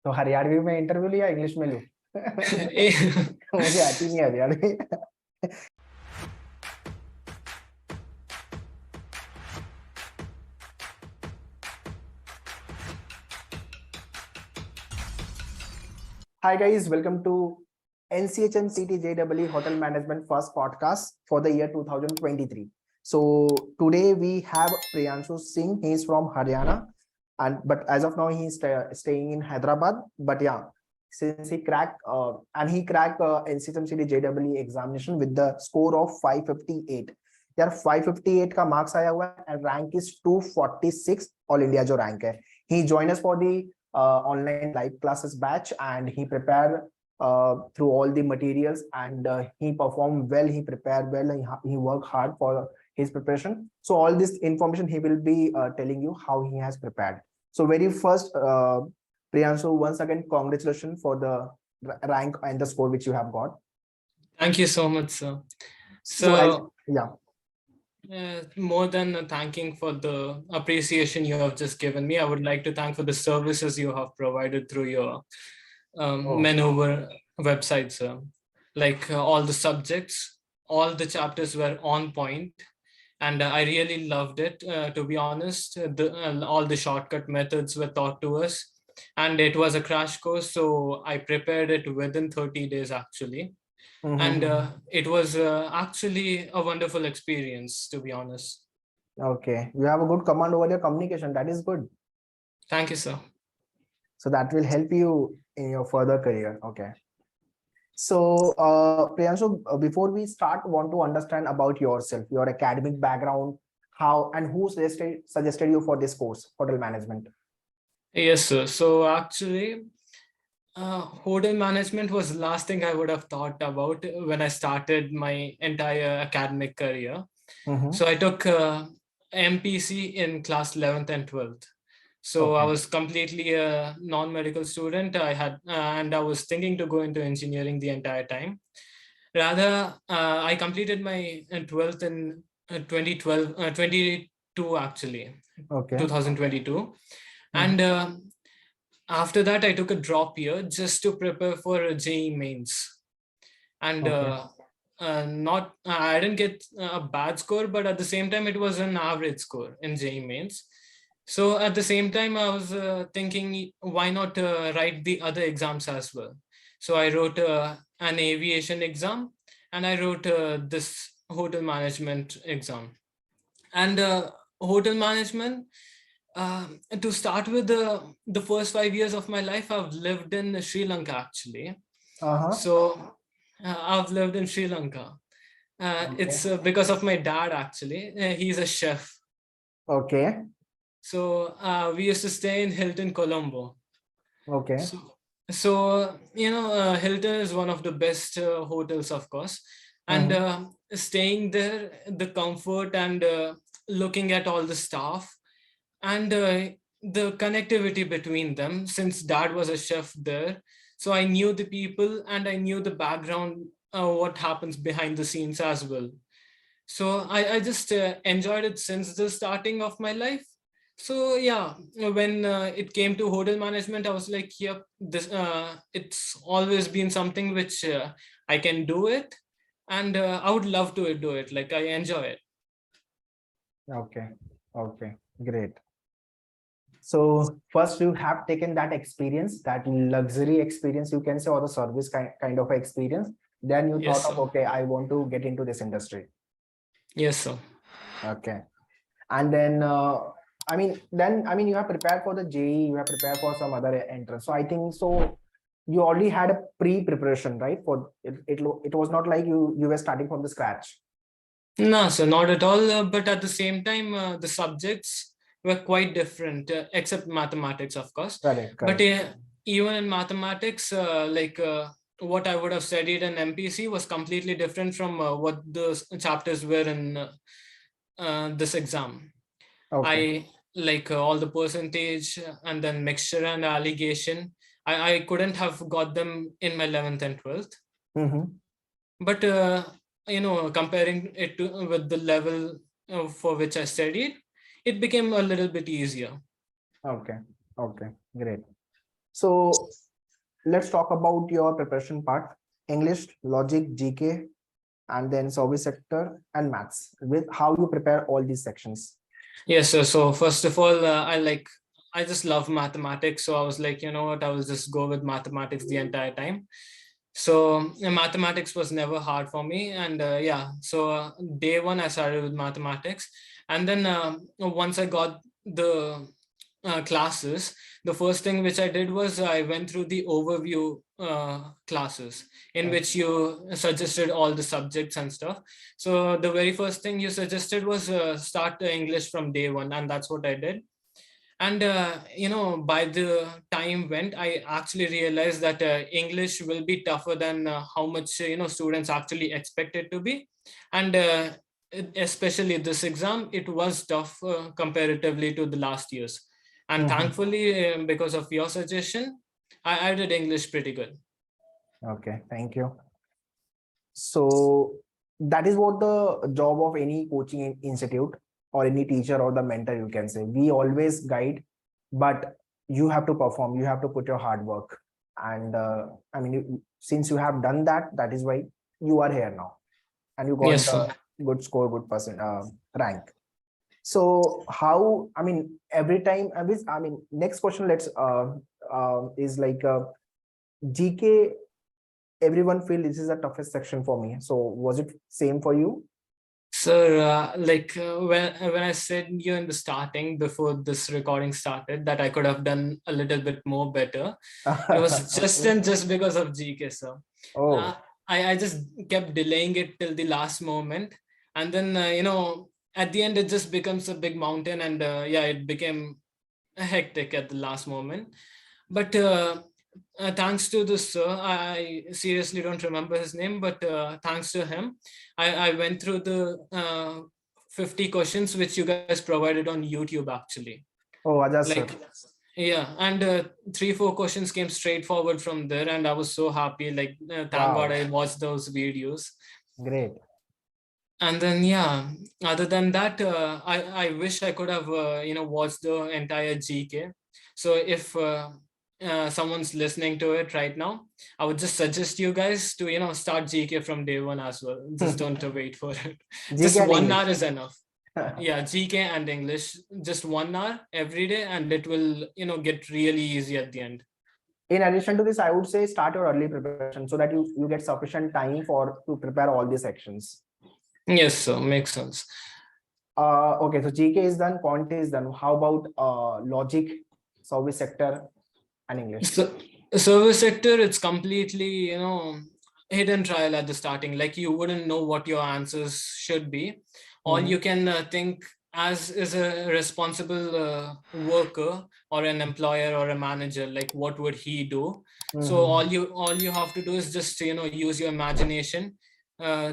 तो हरियाणवी में इंटरव्यू लिया, इंग्लिश में लूं? मुझे आती नहीं Haryanvi. Hi guys, welcome to NCHMCT JEE Hotel Management first podcast for the year 2023. So today we have Priyanshu Singh. He is from Haryana, but as of now he is staying in Hyderabad. But yeah, since he cracked NCHMCT JEE examination with the score of 558. यार 558 का marks आया हुआ है and rank is 246 all India जो rank है. He joined us for the online live classes batch and he prepared through all the materials and he performed well, he prepared well, and he worked hard for his preparation. So all this information he will be telling you how he has prepared. So very first, Priyanshu, once again, congratulations for the rank and the score which you have got. Thank you so much, sir. More than thanking for the appreciation you have just given me, I would like to thank for the services you have provided through your Maneuver website, sir. Like all the subjects, all the chapters were on point, and I really loved it. To be honest, all the shortcut methods were taught to us, and it was a crash course, so I prepared it within 30 days actually. And it was actually a wonderful experience, to be honest. Okay, you have a good command over your communication. That is good. Thank you, sir. So that will help you in your further career. Okay. So Priyanshu, before we start, want to understand about yourself, your academic background, how and who suggested you for this course, hotel management? Yes, sir. So actually, hotel management was the last thing I would have thought about when I started my entire academic career. So I took MPC in class 11th and 12th. So I was completely a non-medical student. And I was thinking to go into engineering the entire time. Rather, I completed my 12th in 2022 actually, 2022. And after that, I took a drop year just to prepare for JEE mains. And I didn't get a bad score, but at the same time, it was an average score in JEE mains. So at the same time, I was thinking, why not write the other exams as well? So I wrote an aviation exam and I wrote this hotel management exam. And hotel management, to start with, the first 5 years of my life, I've lived in Sri Lanka actually. So I've lived in Sri Lanka. It's because of my dad actually. He's a chef. Okay. So we used to stay in Hilton, Colombo. Okay. So Hilton is one of the best hotels, of course. And staying there, the comfort and looking at all the staff and the connectivity between them, since dad was a chef there. So I knew the people and I knew the background, what happens behind the scenes as well. So I just enjoyed it since the starting of my life. So yeah, when it came to hotel management, I was like, yep, this it's always been something which I can do it, and I would love to do it. Like, I enjoy it. Okay, great. So first you have taken that experience, that luxury experience, you can say, or the service kind of experience. Then you thought of, okay, I want to get into this industry. Yes, sir. Okay. And then you have prepared for the JEE, you have prepared for some other entrance. So I think so you already had a pre-preparation, right? For it was not like you were starting from the scratch. No, sir, not at all. But at the same time, the subjects were quite different, except mathematics, of course. Correct. But even in mathematics, what I would have studied in MPC was completely different from what the chapters were in this exam. I like all the percentage and then mixture and allegation. I couldn't have got them in my 11th and 12th. But comparing it with the level for which I studied, it became a little bit easier. Okay, great. So let's talk about your preparation part: English, logic, GK, and then service sector and maths. With how you prepare all these sections. Yes, sir. So first of all, I just love mathematics. So I was like, you know what, I will just go with mathematics the entire time. So mathematics was never hard for me. And yeah, so day one, I started with mathematics. And then once I got the classes, the first thing which I did was I went through the overview classes in which you suggested all the subjects and stuff. So the very first thing you suggested was start English from day one, and that's what I did. And you know, by the time went, I actually realized that English will be tougher than how much you know students actually expect it to be. And especially this exam, it was tough comparatively to the last years. And thankfully, because of your suggestion, I did English pretty good. Okay, thank you. So that is what the job of any coaching institute or any teacher or the mentor, you can say. We always guide, but you have to perform, you have to put your hard work. And I mean, since you have done that, that is why you are here now. And you got Yes, the sir. good score, good percent rank. So how, I mean, every time, I mean, next question, let's is like GK. Everyone feel this is the toughest section for me. So was it same for you? Sir, when I said you in the starting before this recording started that I could have done a little bit more better, it was just Okay. and just because of GK, sir. Oh, I just kept delaying it till the last moment, and then you know at the end it just becomes a big mountain, and yeah, it became hectic at the last moment. But thanks to this sir, I seriously don't remember his name, but thanks to him, I went through the 50 questions which you guys provided on YouTube actually. oh, Ajaz sir. Like, yeah, and 3-4 questions came straightforward from there, and I was so happy. Like, thank God Wow, I watched those videos. great. And then yeah, other than that, I wish I could have you know watched the entire GK. So if someone's listening to it right now, I would just suggest you guys to you know start GK from day one as well. Just don't wait for it. GK Just and 1 hour English. is enough. Yeah, GK and English, just 1 hour every day, and it will you know get really easy at the end. In addition to this, I would say start your early preparation so that you get sufficient time for to prepare all the sections. Yes, sir, makes sense. Okay, so GK is done, quant is done. How about logic, service sector, and English? So service sector, it's completely, you know, hidden trial at the starting. Like you wouldn't know what your answers should be. All you can think as is a responsible worker or an employer or a manager, like what would he do? So all you have to do is just you know use your imagination,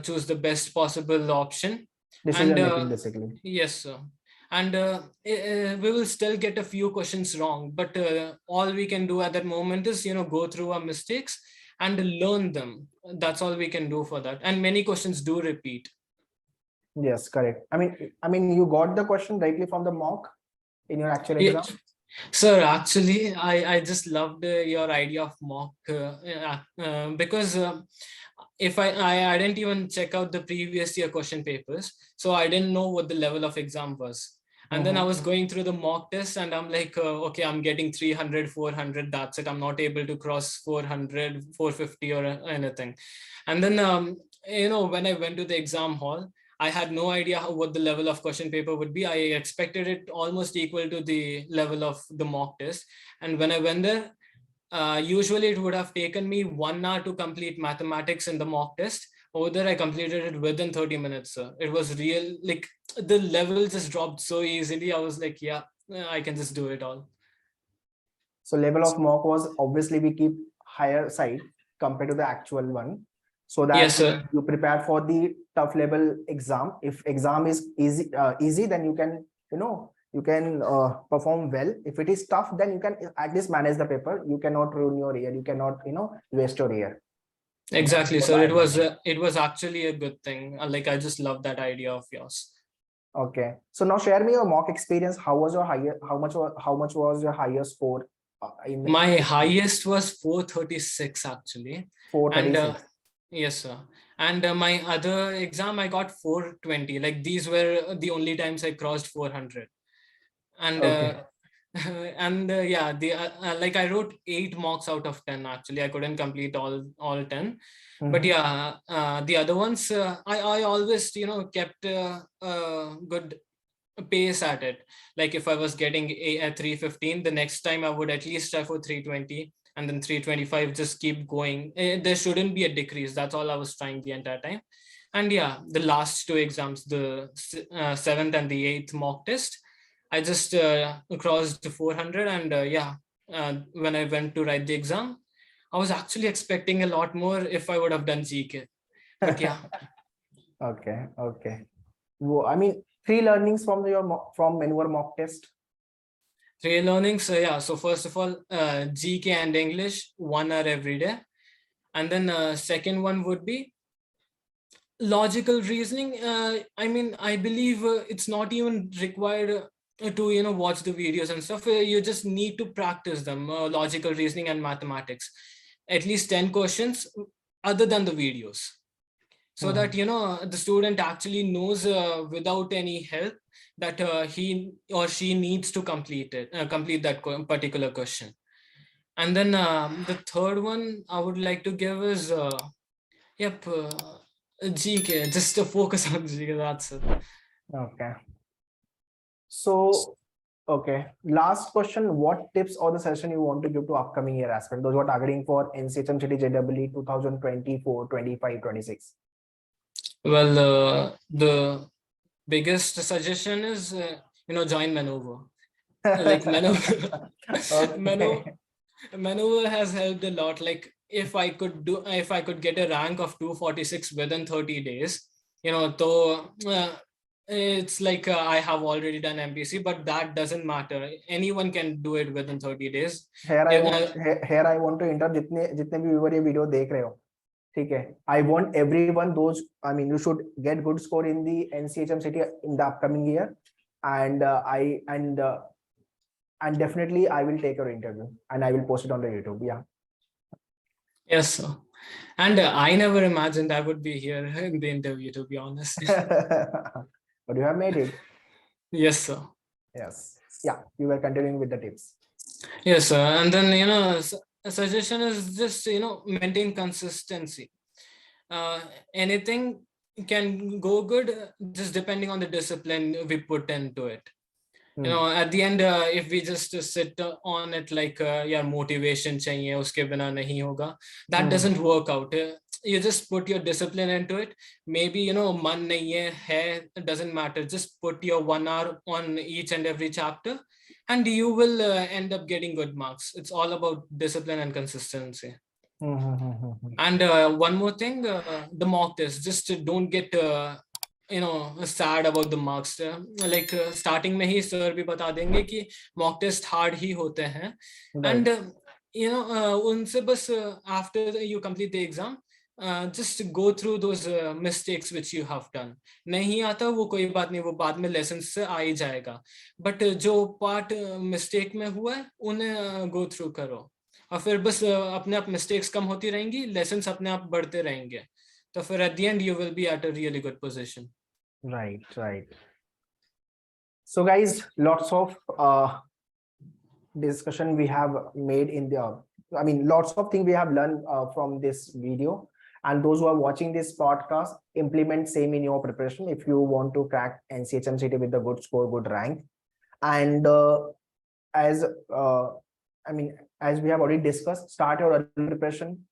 choose the best possible option, and Decision making, basically. yes, sir. And we will still get a few questions wrong, but all we can do at that moment is you know go through our mistakes and learn them. That's all we can do for that, and many questions do repeat. Yes, correct. I mean, you got the question directly from the mock in your actual Yeah. exam. Sir, actually, I just loved your idea of mock because if I didn't even check out the previous year question papers, so I didn't know what the level of exam was. And then I was going through the mock test and I'm like, okay, I'm getting 300, 400, that's it. I'm not able to cross 400, 450 or anything. And then, you know, when I went to the exam hall, I had no idea what the level of question paper would be. I expected it almost equal to the level of the mock test. And when I went there, usually it would have taken me 1 hour to complete mathematics in the mock test. Over there, I completed it within 30 minutes. It was real, like the level just dropped so easily. I was like, yeah, I can just do it all. So level of mock was obviously we keep higher side compared to the actual one, so Yes, that sir. you prepare for the tough level exam. If exam is easy, then you can you can perform well. If it is tough, then you can at least manage the paper. You cannot ruin your year. You cannot waste your year. So that is Exactly, what sir. I It was actually a good thing. Like I just love that idea of yours. Okay. So now share me your mock experience. How was your higher? How much was your higher score? in My highest was 436 actually. 436? Yes, sir. And my other exam, I got 420. Like these were the only times I crossed 400. And Okay. yeah, like I wrote 8 mocks out of 10. Actually, I couldn't complete all 10. But yeah, the other ones, I always kept a good pace at it. Like if I was getting a at 315, the next time I would at least try for 320, and then 325, just keep going. There shouldn't be a decrease. That's all I was trying the entire time. And yeah, the last 2 exams, the 7th and the 8th mock test, I just crossed 400. And yeah, when I went to write the exam, I was actually expecting a lot more if I would have done GK. But yeah. Okay, okay. I mean, 3 learnings from from your mock test. 3 learnings. Yeah. So first of all, GK and English, 1 hour every day. And then second one would be logical reasoning. I mean, I believe it's not even required to watch the videos and stuff. You just need to practice them, logical reasoning and mathematics, at least 10 questions other than the videos, so that the student actually knows without any help that he or she needs to complete that particular question. And then the third one I would like to give is yep, GK, just to focus on GK, that's it. Okay. So, okay. Last question. What tips or the session you want to give to upcoming year aspirants, those who are targeting for NCHMCT JEE 2024, 25, 26? Well, the biggest suggestion is, join Maneuver. Like Maneuver, Okay. Maneuver has helped a lot. Like if I could get a rank of 246 within 30 days, so it's like I have already done MPC, but that doesn't matter. Anyone can do it within 30 days. Here I want to interrupt. जितने भी viewer ये video देख रहे हो, ठीक है? I want everyone, you should get good score in the NCHMCT in the upcoming year, and and definitely I will take your interview and I will post it on the YouTube. Yeah. Yes, sir. And I never imagined I would be here in the interview, to be honest. But you have made it. Yes, sir. Yes. Yeah. You were continuing with the tips. Yes, sir. And then, a suggestion is just, maintain consistency. Anything can go good just depending on the discipline we put into it. At the end, if we just sit on it like yeah, motivation chahiye, uske bina nahi hoga, that doesn't work out. You just put your discipline into it. Maybe man nahi hai, it doesn't matter. Just put your 1 hour on each and every chapter, and you will end up getting good marks. It's all about discipline and consistency. And one more thing, the mock test. Just don't get sad about the marks. Like starting में ही sir भी बता देंगे कि mock test hard ही होते हैं. And उनसे बस after you complete the exam, just go through those mistakes which you have done. नहीं आता वो कोई बात नहीं, वो बाद में lessons से आ ही जाएगा. But जो part mistake में हुआ है उन्हें go through करो, और फिर बस अपने आप mistakes कम होती रहेंगी, lessons अपने आप बढ़ते रहेंगे. So for at the end you will be at a really good position. Right. So guys, lots of discussion we have made in the, lots of things we have learned from this video, and those who are watching this podcast, implement same in your preparation if you want to crack NCHMCT with a good score, good rank. And as we have already discussed, start your early preparation,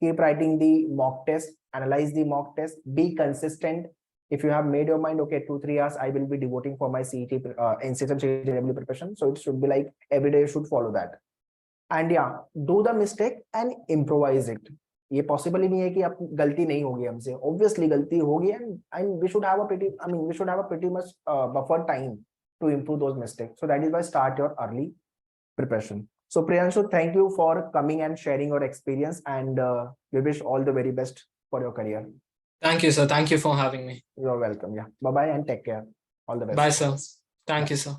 keep writing the mock test, analyze the mock test, be consistent. If you have made your mind, okay, 2-3 hours I will be devoting for my CET NCHMCT JEE preparation, so it should be like every day you should follow that. And yeah, do the mistake and improvise it. ये possible ही नहीं है कि आप गलती नहीं होगी हमसे, obviously गलती होगी, and we should have a pretty much buffer time to improve those mistakes. So that is why start your early preparation. So Priyanshu, thank you for coming and sharing your experience, and we wish all the very best for your career. Thank you, sir. Thank you for having me. You're welcome. Yeah. Bye-bye and take care. All the best. Bye, sir. Thank you, sir.